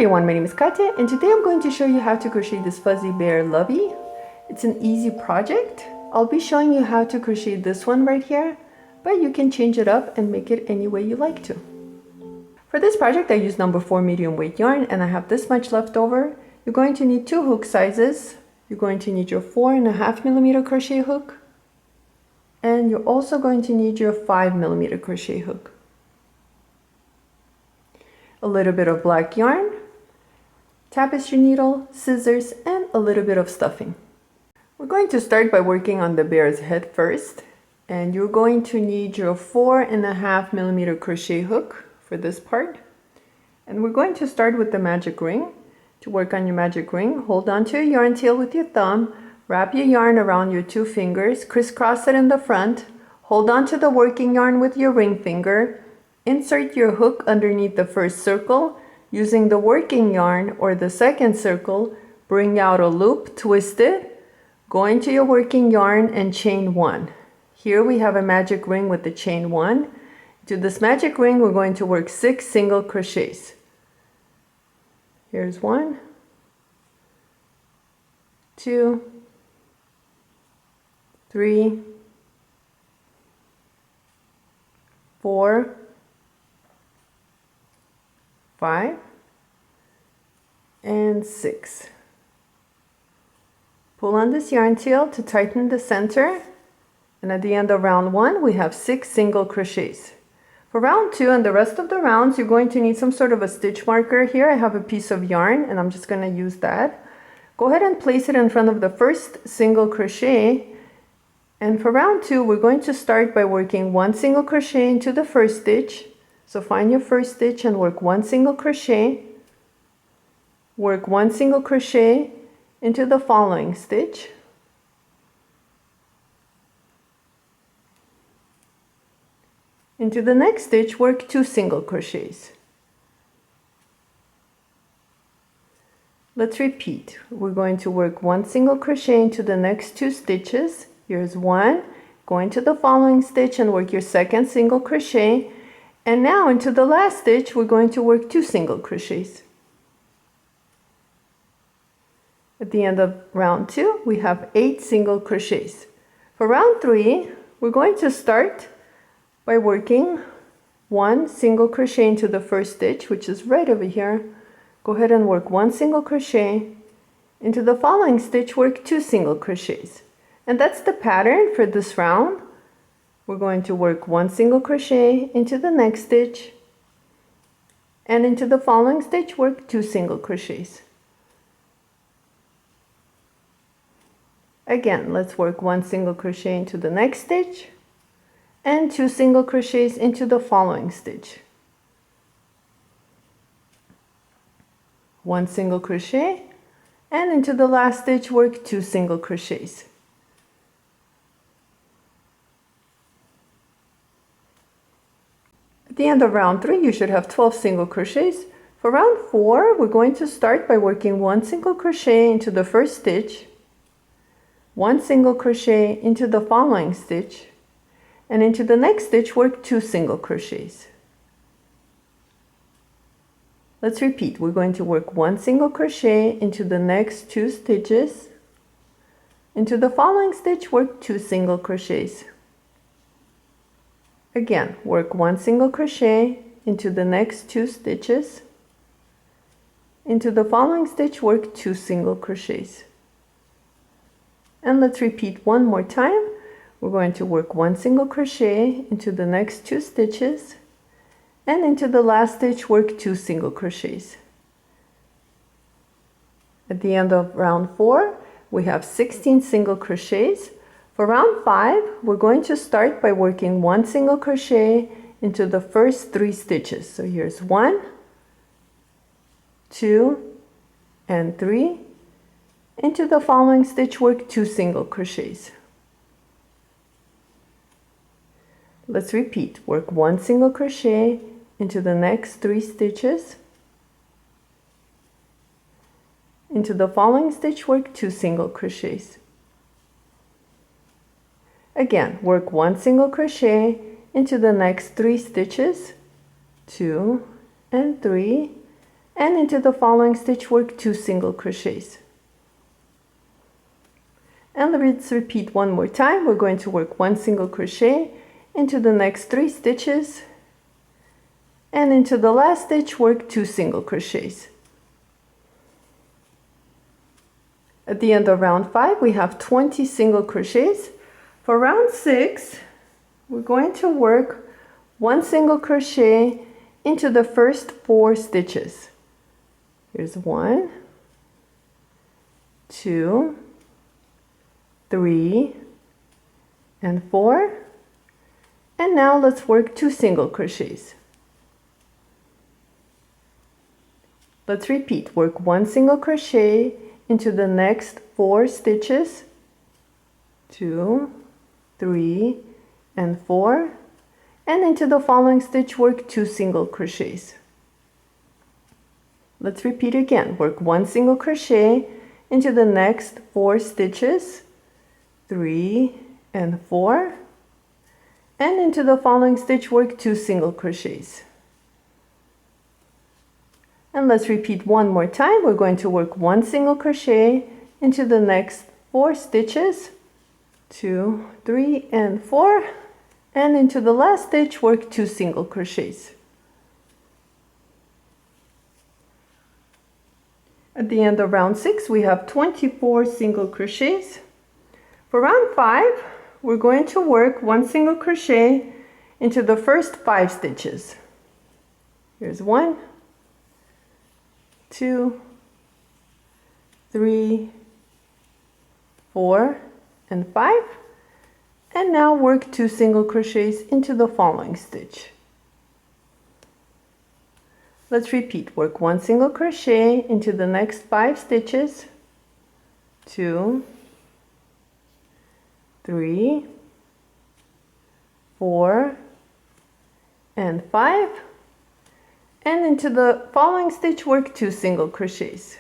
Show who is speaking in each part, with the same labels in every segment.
Speaker 1: everyone, my name is Katya and today I'm going to show you how to crochet this fuzzy bear Lovey. It's an easy project. I'll be showing you how to crochet this one right here, but you can change it up and make it any way you like to. For this project I used number 4 medium weight yarn and I have this much left over. You're going to need 2 hook sizes. You're going to need your 4.5mm crochet hook and you're also going to need your 5mm crochet hook. A little bit of black yarn, tapestry needle, scissors, and a little bit of stuffing. We're going to start by working on the bear's head first, and you're going to need your 4.5mm crochet hook for this part. And we're going to start with the magic ring. To work on your magic ring, hold on to your yarn tail with your thumb, wrap your yarn around your 2 fingers, crisscross it in the front, hold on to the working yarn with your ring finger, insert your hook underneath the first circle. Using the working yarn or the second circle, bring out a loop, twist it, go into your working yarn and chain 1. Here we have a magic ring with the chain 1. To this magic ring we're going to work 6 single crochets. Here's 1, 2, 3, 4, 5, and 6. Pull on this yarn tail to tighten the center, and at the end of round 1 we have 6 single crochets. For round 2 and the rest of the rounds you're going to need some sort of a stitch marker. Here I have a piece of yarn and I'm just going to use that. Go ahead and place it in front of the first single crochet, and for round 2 we're going to start by working 1 single crochet into the first stitch. So find your first stitch and work 1 single crochet, work 1 single crochet into the following stitch, into the next stitch work 2 single crochets. Let's repeat. We're going to work 1 single crochet into the next 2 stitches. Here's 1, go into the following stitch and work your second single crochet. And now into the last stitch we're going to work 2 single crochets. At the end of round 2 we have 8 single crochets. For round 3 we're going to start by working 1 single crochet into the first stitch, which is right over here. Go ahead and work 1 single crochet. Into the following stitch work 2 single crochets. And that's the pattern for this round. We're going to work 1 single crochet into the next stitch, and into the following stitch work 2 single crochets. Again, let's work 1 single crochet into the next stitch and 2 single crochets into the following stitch. 1 single crochet, and into the last stitch work 2 single crochets. At the end of round 3 you should have 12 single crochets. For round 4 we're going to start by working 1 single crochet into the first stitch, 1 single crochet into the following stitch, and into the next stitch work 2 single crochets. Let's repeat. We're going to work 1 single crochet into the next 2 stitches, into the following stitch work 2 single crochets. Again, work 1 single crochet into the next 2 stitches, into the following stitch work 2 single crochets. And let's repeat one more time. We're going to work 1 single crochet into the next 2 stitches, and into the last stitch work 2 single crochets. At the end of round 4 we have 16 single crochets. For round 5 we're going to start by working 1 single crochet into the first 3 stitches. So here's 1, 2, and 3. Into the following stitch work 2 single crochets. Let's repeat. Work 1 single crochet into the next 3 stitches. Into the following stitch work 2 single crochets. Again, work 1 single crochet into the next 3 stitches, 2 and 3, and into the following stitch work 2 single crochets. And let's repeat one more time. We're going to work 1 single crochet into the next 3 stitches, and into the last stitch work 2 single crochets. At the end of round 5 we have 20 single crochets. For round 6 we're going to work 1 single crochet into the first 4 stitches. Here's 1, 2, 3, and 4. And now let's work 2 single crochets. Let's repeat. Work 1 single crochet into the next 4 stitches, 2, 3, and 4, and into the following stitch work 2 single crochets. Let's repeat again. Work 1 single crochet into the next 4 stitches, 3 and 4, and into the following stitch work 2 single crochets. And let's repeat one more time. We're going to work 1 single crochet into the next 4 stitches, 2, 3, and 4, and into the last stitch work 2 single crochets. At the end of round 6 we have 24 single crochets. For round 5 we're going to work 1 single crochet into the first 5 stitches. Here's 1, 2, 3, 4, and 5, and now work 2 single crochets into the following stitch. Let's repeat. Work 1 single crochet into the next 5 stitches, 2, 3, 4, and 5, and into the following stitch work 2 single crochets.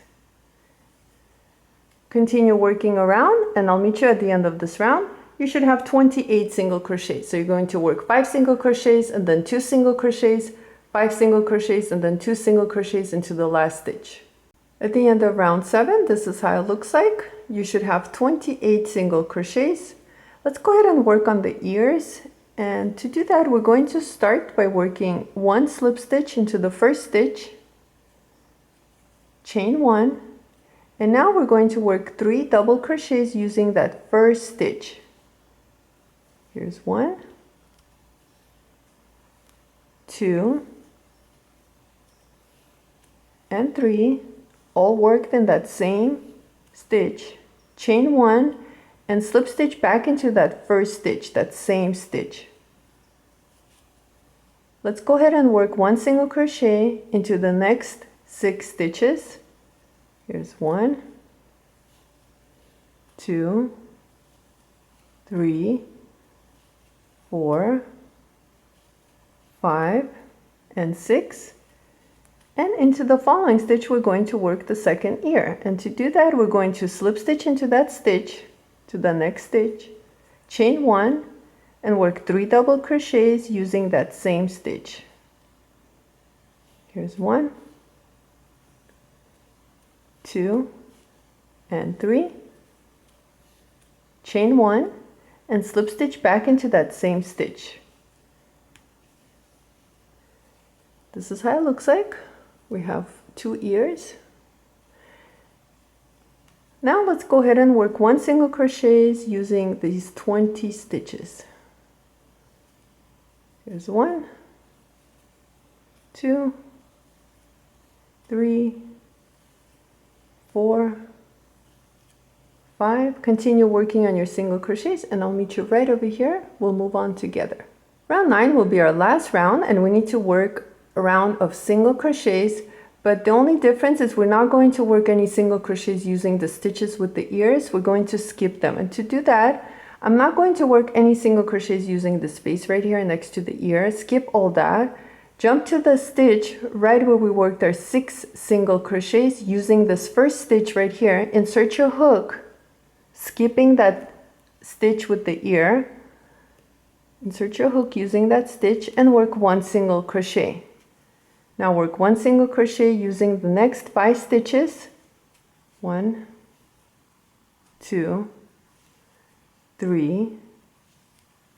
Speaker 1: Continue working around and I'll meet you at the end of this round. You should have 28 single crochets. So you're going to work 5 single crochets and then 2 single crochets, 5 single crochets, and then 2 single crochets into the last stitch. At the end of round 7, this is how it looks like. You should have 28 single crochets. Let's go ahead and work on the ears. And to do that, we're going to start by working 1 slip stitch into the first stitch, chain 1, and now we're going to work 3 double crochets using that first stitch. Here's 1, 2, and 3, all worked in that same stitch, chain 1, and slip stitch back into that first stitch, that same stitch. Let's go ahead and work 1 single crochet into the next 6 stitches. Here's 1, 2, 3, 4, 5, and 6. And into the following stitch we're going to work the second ear. And to do that we're going to slip stitch into that stitch, to the next stitch, chain 1, and work 3 double crochets using that same stitch. Here's 1, 2, and 3, chain 1, and slip stitch back into that same stitch. This is how it looks like. We have 2 ears. Now let's go ahead and work 1 single crochets using these 20 stitches. Here's 1, 2, 3, 4, 5. Continue working on your single crochets and I'll meet you right over here. We'll move on together. Round 9 will be our last round and we need to work a round of single crochets, but the only difference is we're not going to work any single crochets using the stitches with the ears. We're going to skip them, and to do that I'm not going to work any single crochets using the space right here next to the ear. Skip all that. Jump to the stitch right where we worked our 6 single crochets using this first stitch right here. Insert your hook, skipping that stitch with the ear. Insert your hook using that stitch and work 1 single crochet. Now work 1 single crochet using the next 5 stitches. 1, 2, 3,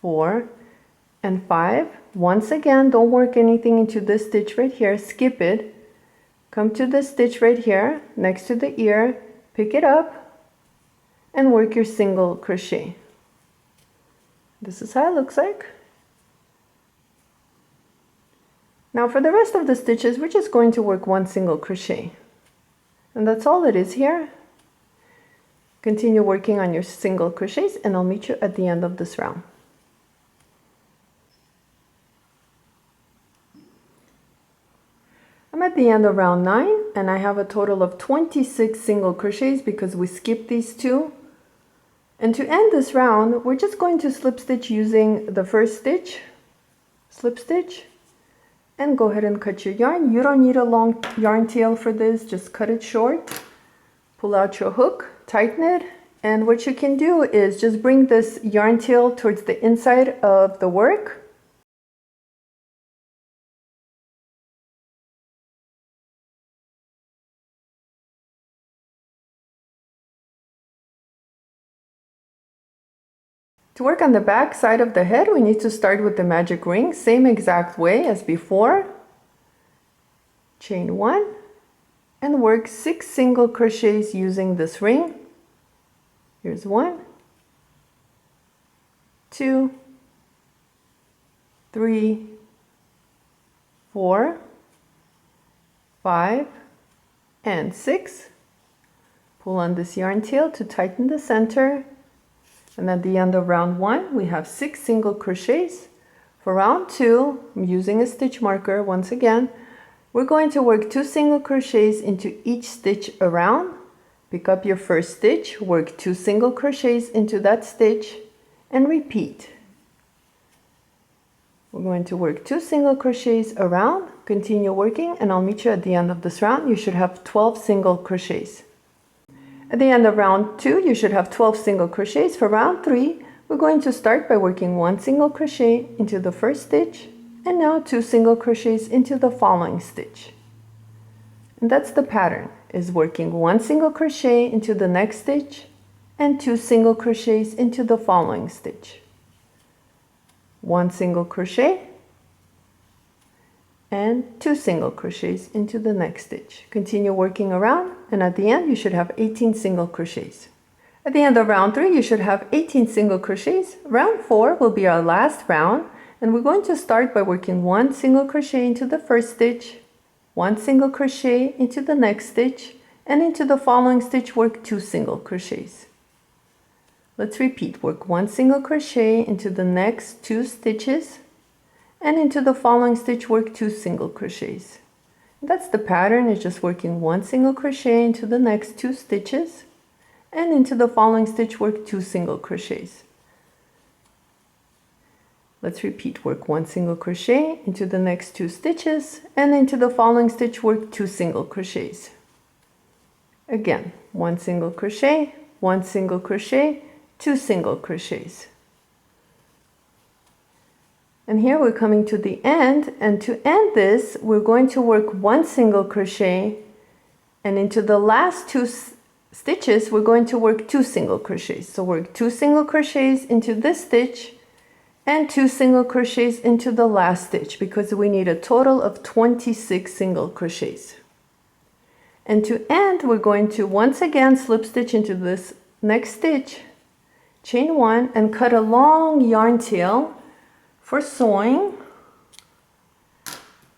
Speaker 1: 4, and 5. Once again, don't work anything into this stitch right here. Skip it. Come to this stitch right here next to the ear, pick it up, and work your single crochet. This is how it looks like. Now for the rest of the stitches, we're just going to work 1 single crochet. And that's all it is here. Continue working on your single crochets and I'll meet you at the end of this round. I'm at the end of round 9 and I have a total of 26 single crochets because we skipped these 2. And to end this round, we're just going to slip stitch using the first stitch, slip stitch, and go ahead and cut your yarn. You don't need a long yarn tail for this, just cut it short. Pull out your hook, tighten it, and what you can do is just bring this yarn tail towards the inside of the work. To work on the back side of the head, we need to start with the magic ring, same exact way as before. Chain 1 and work 6 single crochets using this ring. Here's 1, 2, 3, 4, 5, and 6. Pull on this yarn tail to tighten the center. And at the end of round 1, we have 6 single crochets. For round 2, I'm using a stitch marker once again. We're going to work 2 single crochets into each stitch around. Pick up your first stitch, work 2 single crochets into that stitch, and repeat. We're going to work 2 single crochets around, continue working, and I'll meet you at the end of this round. You should have 12 single crochets. At the end of round 2, you should have 12 single crochets. For round 3, we're going to start by working 1 single crochet into the first stitch, and now 2 single crochets into the following stitch. And that's the pattern, is working 1 single crochet into the next stitch, and 2 single crochets into the following stitch. 1 single crochet, and 2 single crochets into the next stitch. Continue working around, and at the end you should have 18 single crochets. At the end of round 3, you should have 18 single crochets. Round 4 will be our last round, and we're going to start by working 1 single crochet into the first stitch, 1 single crochet into the next stitch, and into the following stitch work 2 single crochets. Let's repeat. Work 1 single crochet into the next 2 stitches, and into the following stitch work 2 single crochets. That's the pattern, is just working 1 single crochet into the next 2 stitches, and into the following stitch work 2 single crochets. Let's repeat. Work 1 single crochet into the next 2 stitches, and into the following stitch work 2 single crochets. Again, 1 single crochet, 1 single crochet, 2 single crochets. And here we're coming to the end, and to end this, we're going to work 1 single crochet, and into the last 2 stitches, we're going to work 2 single crochets. So work 2 single crochets into this stitch, and 2 single crochets into the last stitch, because we need a total of 26 single crochets. And to end, we're going to once again slip stitch into this next stitch, chain 1, and cut a long yarn tail. For sewing,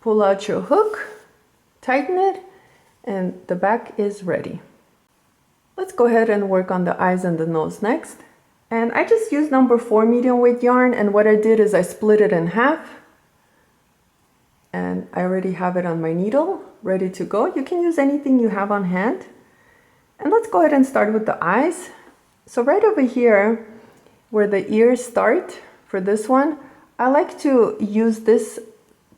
Speaker 1: pull out your hook, tighten it, and the back is ready. Let's go ahead and work on the eyes and the nose next. And I just used number 4 medium weight yarn, and what I did is I split it in half. And I already have it on my needle, ready to go. You can use anything you have on hand. And let's go ahead and start with the eyes. So right over here, where the ears start, for this one, I like to use this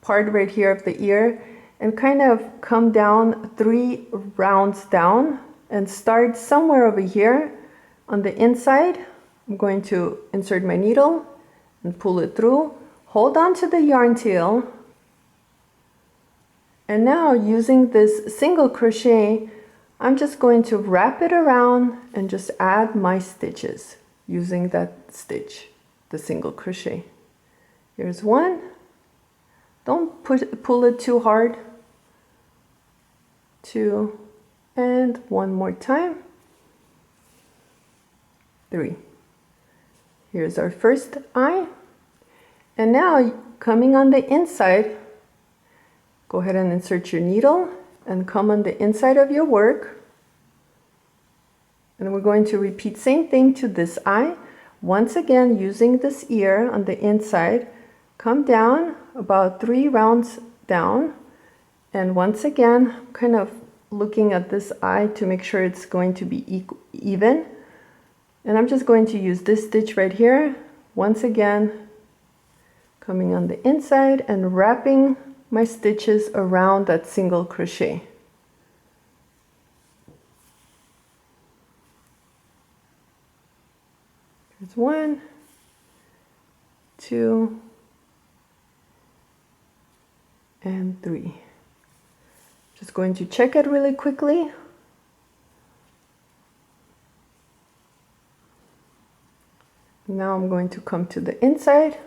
Speaker 1: part right here of the ear and kind of come down 3 rounds down and start somewhere over here on the inside. I'm going to insert my needle and pull it through. Hold on to the yarn tail And now using this single crochet, I'm just going to wrap it around and just add my stitches using that stitch, the single crochet. Here's one. Don't pull it too hard. Two, and one more time. Three. Here's our first eye. And now coming on the inside, go ahead and insert your needle and come on the inside of your work. And we're going to repeat same thing to this eye. Once again, using this ear on the inside, come down about 3 rounds down. And once again, kind of looking at this eye to make sure it's going to be even. And I'm just going to use this stitch right here. Once again, coming on the inside and wrapping my stitches around that single crochet. Here's 1, 2, and 3. Just going to check it really quickly. Now I'm going to come to the inside.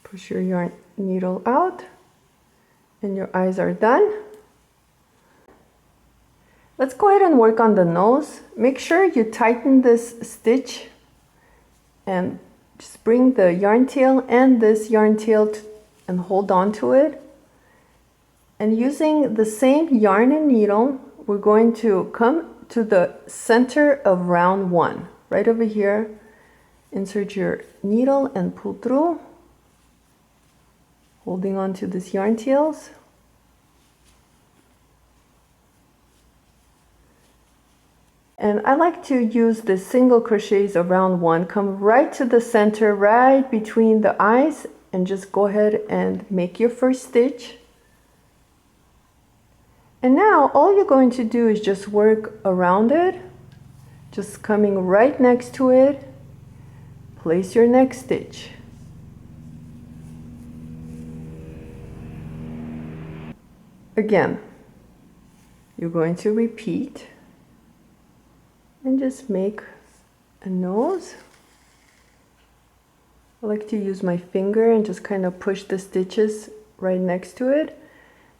Speaker 1: Push your yarn needle out and your eyes are done. Let's go ahead and work on the nose. Make sure you tighten this stitch and just bring the yarn tail and this yarn tail and hold on to it. And using the same yarn and needle, we're going to come to the center of round 1. Right over here, insert your needle and pull through, holding on to this yarn tails. And I like to use the single crochets around 1, come right to the center, right between the eyes, and just go ahead and make your first stitch. And now all you're going to do is just work around it, just coming right next to it, place your next stitch. Again, you're going to repeat and just make a nose. I like to use my finger and just kind of push the stitches right next to it.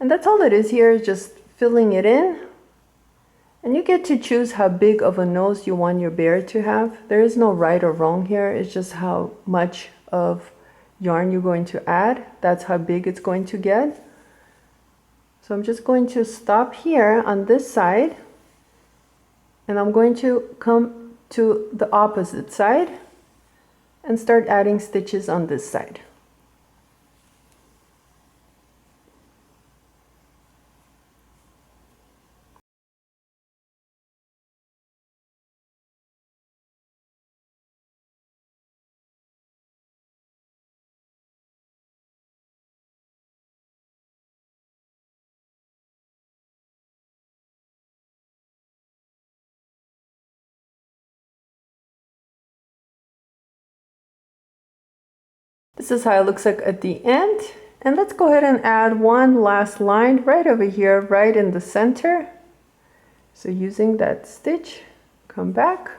Speaker 1: And that's all it is here, just filling it in. And you get to choose how big of a nose you want your bear to have. There is no right or wrong here, it's just how much of yarn you're going to add. That's how big it's going to get. So I'm just going to stop here on this side. And I'm going to come to the opposite side and start adding stitches on this side. This is how it looks like at the end. And let's go ahead and add one last line right over here, right in the center. So using that stitch, come back,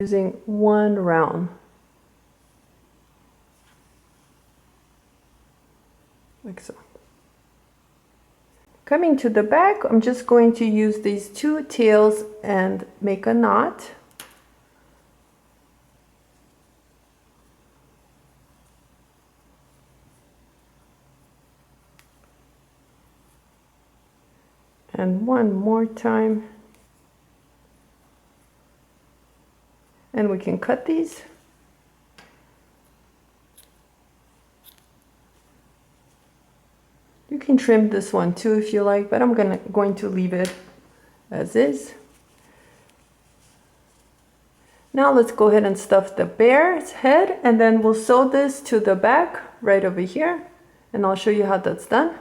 Speaker 1: using 1 round. Like so. Coming to the back, I'm just going to use these 2 tails and make a knot. And one more time. And we can cut these. You can trim this one too if you like, but I'm going to leave it as is. Now let's go ahead and stuff the bear's head, and then we'll sew this to the back right over here, and I'll show you how that's done.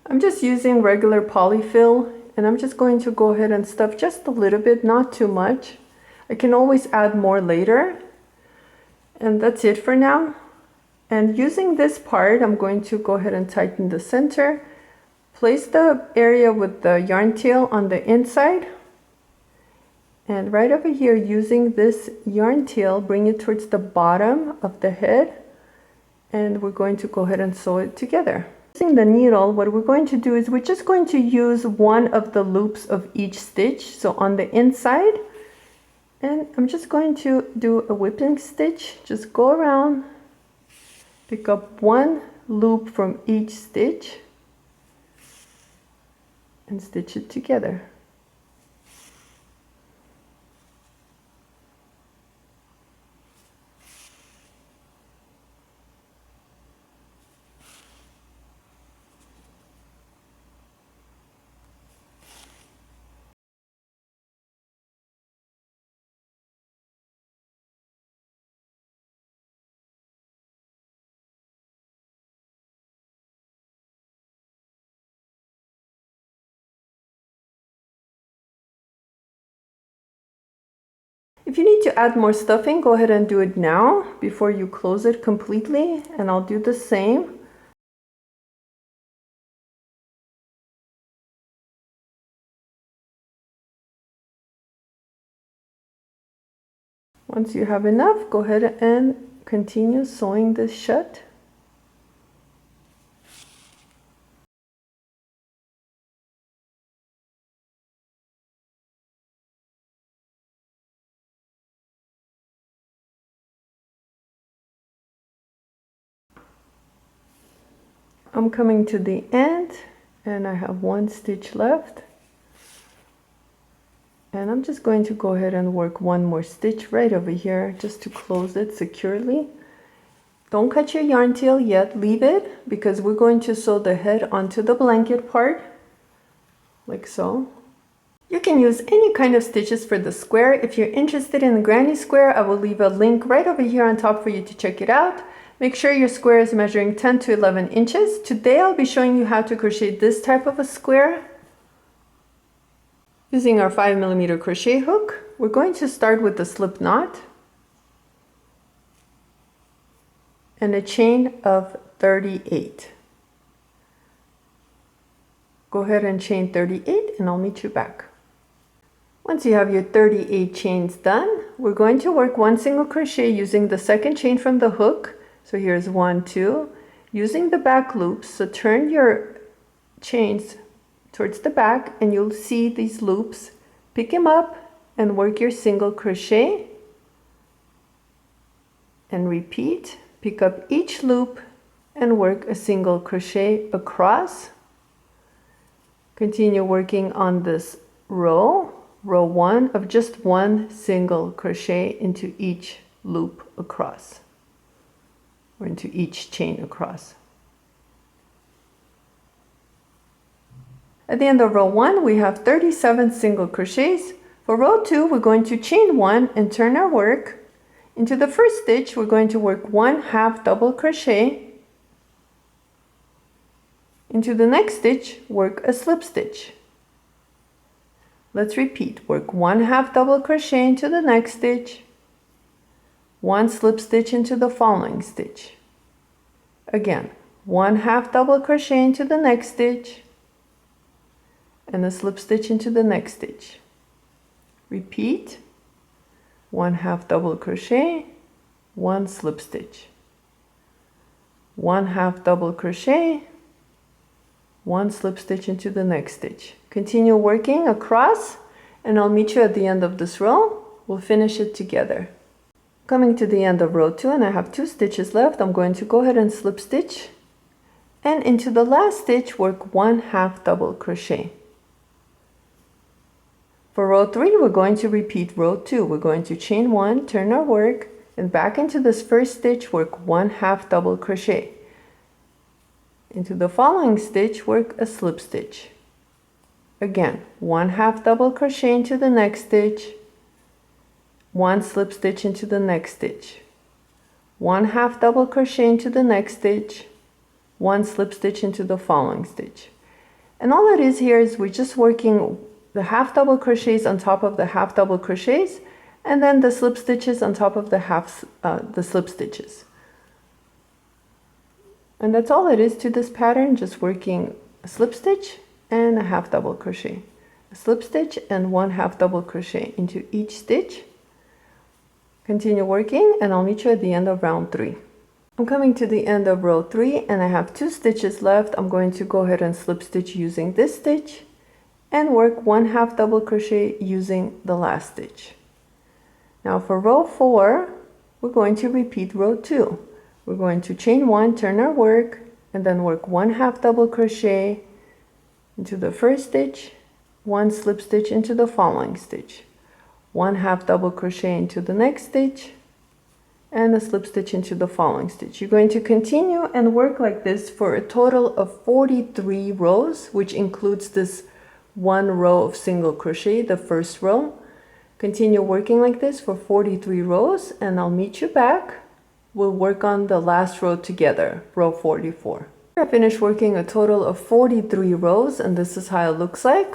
Speaker 1: I'm just using regular polyfill, and I'm just going to go ahead and stuff just a little bit, not too much. I can always add more later. And that's it for now. And using this part, I'm going to go ahead and tighten the center. Place the area with the yarn tail on the inside. And right over here, using this yarn tail, bring it towards the bottom of the head. And we're going to go ahead and sew it together. Using the needle, what we're going to do is we're just going to use one of the loops of each stitch. So on the inside, and I'm just going to do a whipping stitch. Just go around, pick up one loop from each stitch, and stitch it together. If you need to add more stuffing, go ahead and do it now before you close it completely, and I'll do the same. Once you have enough, go ahead and continue sewing this shut. I'm coming to the end and I have one stitch left. And I'm just going to go ahead and work one more stitch right over here just to close it securely. Don't cut your yarn tail yet, leave it, because we're going to sew the head onto the blanket part, like so. You can use any kind of stitches for the square. If you're interested in the granny square, I will leave a link right over here on top for you to check it out. Make sure your square is measuring 10 to 11 inches. Today I'll be showing you how to crochet this type of a square. Using our 5mm crochet hook, we're going to start with the slip knot and a chain of 38. Go ahead and chain 38 and I'll meet you back. Once you have your 38 chains done, we're going to work one single crochet using the second chain from the hook. So here's 1, 2, using the back loops. So turn your chains towards the back and you'll see these loops. Pick them up and work your single crochet and repeat. Pick up each loop and work a single crochet across. Continue working on this row 1 of just one single crochet into each loop across, or into each chain across. At the end of row 1, we have 37 single crochets. For row 2, we're going to chain 1 and turn our work. Into the first stitch, we're going to work 1/2 double crochet. Into the next stitch, work a slip stitch. Let's repeat. Work 1/2 double crochet into the next stitch, 1 slip stitch into the following stitch. Again, 1/2 double crochet into the next stitch, and a slip stitch into the next stitch. Repeat. 1/2 double crochet, 1 slip stitch, 1/2 double crochet, 1 slip stitch into the next stitch. Continue working across and I'll meet you at the end of this row. We'll finish it together. Coming to the end of row 2 and I have 2 stitches left, I'm going to go ahead and slip stitch, and into the last stitch work 1/2 double crochet. For row 3, we're going to repeat row 2. We're going to chain 1, turn our work, and back into this first stitch, work 1/2 double crochet. Into the following stitch, work a slip stitch. Again, 1/2 double crochet into the next stitch, 1 slip stitch into the next stitch, 1/2 double crochet into the next stitch, 1 slip stitch into the following stitch. And all it is here is we're just working the half double crochets on top of the half double crochets, and then the slip stitches on top of the slip stitches. And that's all it is to this pattern, just working a slip stitch and a half double crochet, a slip stitch and 1 half double crochet into each stitch. Continue working and I'll meet you at the end of round 3. I'm coming to the end of row 3 and I have 2 stitches left. I'm going to go ahead and slip stitch using this stitch and work 1 half double crochet using the last stitch. Now for row 4, we're going to repeat row 2. We're going to chain 1, turn our work, and then work 1 half double crochet into the first stitch, 1 slip stitch into the following stitch, 1 half double crochet into the next stitch, and a slip stitch into the following stitch. You're going to continue and work like this for a total of 43 rows, which includes this 1 row of single crochet, the first row. Continue working like this for 43 rows and I'll meet you back. We'll work on the last row together, row 44. I finished working a total of 43 rows and this is how it looks like.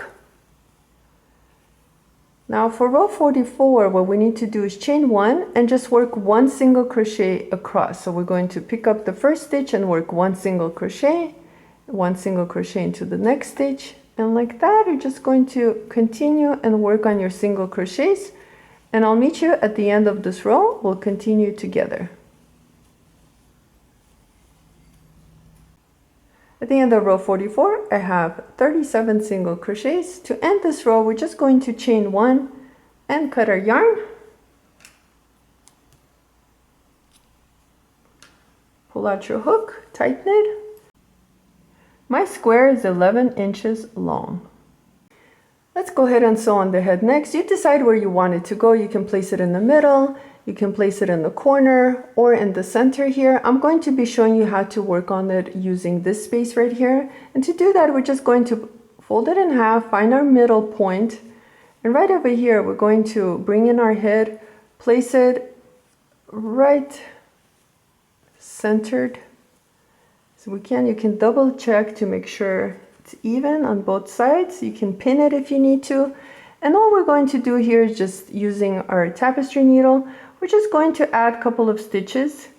Speaker 1: Now for row 44, what we need to do is chain 1 and just work 1 single crochet across. So we're going to pick up the first stitch and work 1 single crochet, 1 single crochet into the next stitch. And like that, you're just going to continue and work on your single crochets. And I'll meet you at the end of this row. We'll continue together. At the end of row 44, I have 37 single crochets. To end this row, we're just going to chain 1 and cut our yarn. Pull out your hook, tighten it. My square is 11 inches long. Let's go ahead and sew on the head next. You decide where you want it to go. You can place it in the middle, you can place it in the corner or in the center here. I'm going to be showing you how to work on it using this space right here. And to do that, we're just going to fold it in half, find our middle point, and right over here, we're going to bring in our head, place it right centered. So you can double check to make sure it's even on both sides. You can pin it if you need to. And all we're going to do here is just using our tapestry needle. We're just going to add a couple of stitches.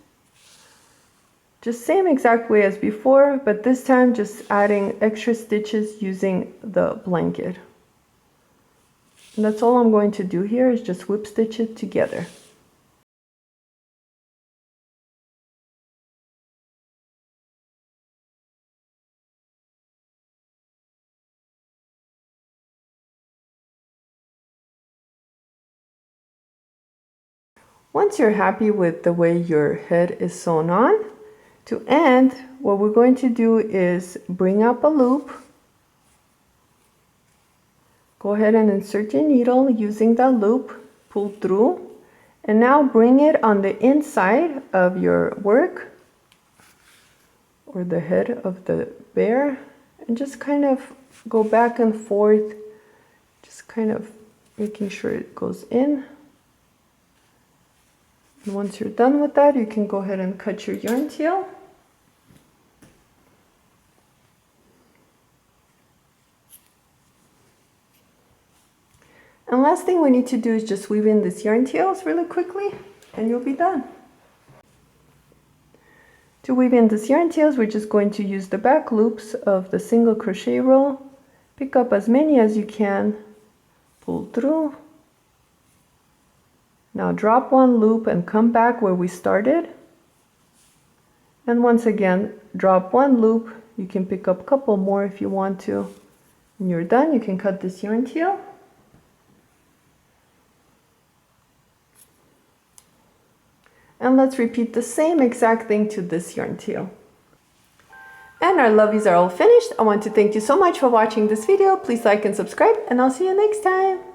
Speaker 1: Just same exact way as before, but this time just adding extra stitches using the blanket. And that's all I'm going to do here is just whip stitch it together. Once you're happy with the way your head is sewn on, to end, what we're going to do is bring up a loop. Go ahead and insert your needle using that loop, pull through, and now bring it on the inside of your work or the head of the bear and just kind of go back and forth, just kind of making sure it goes in. And once you're done with that, you can go ahead and cut your yarn tail. And last thing we need to do is just weave in these yarn tails really quickly and you'll be done. To weave in these yarn tails, we're just going to use the back loops of the single crochet row. Pick up as many as you can, pull through. Now drop one loop and come back where we started. And once again, drop one loop. You can pick up a couple more if you want to. When you're done, you can cut this yarn tail. And let's repeat the same exact thing to this yarn tail. And our loveys are all finished. I want to thank you so much for watching this video. Please like and subscribe, and I'll see you next time.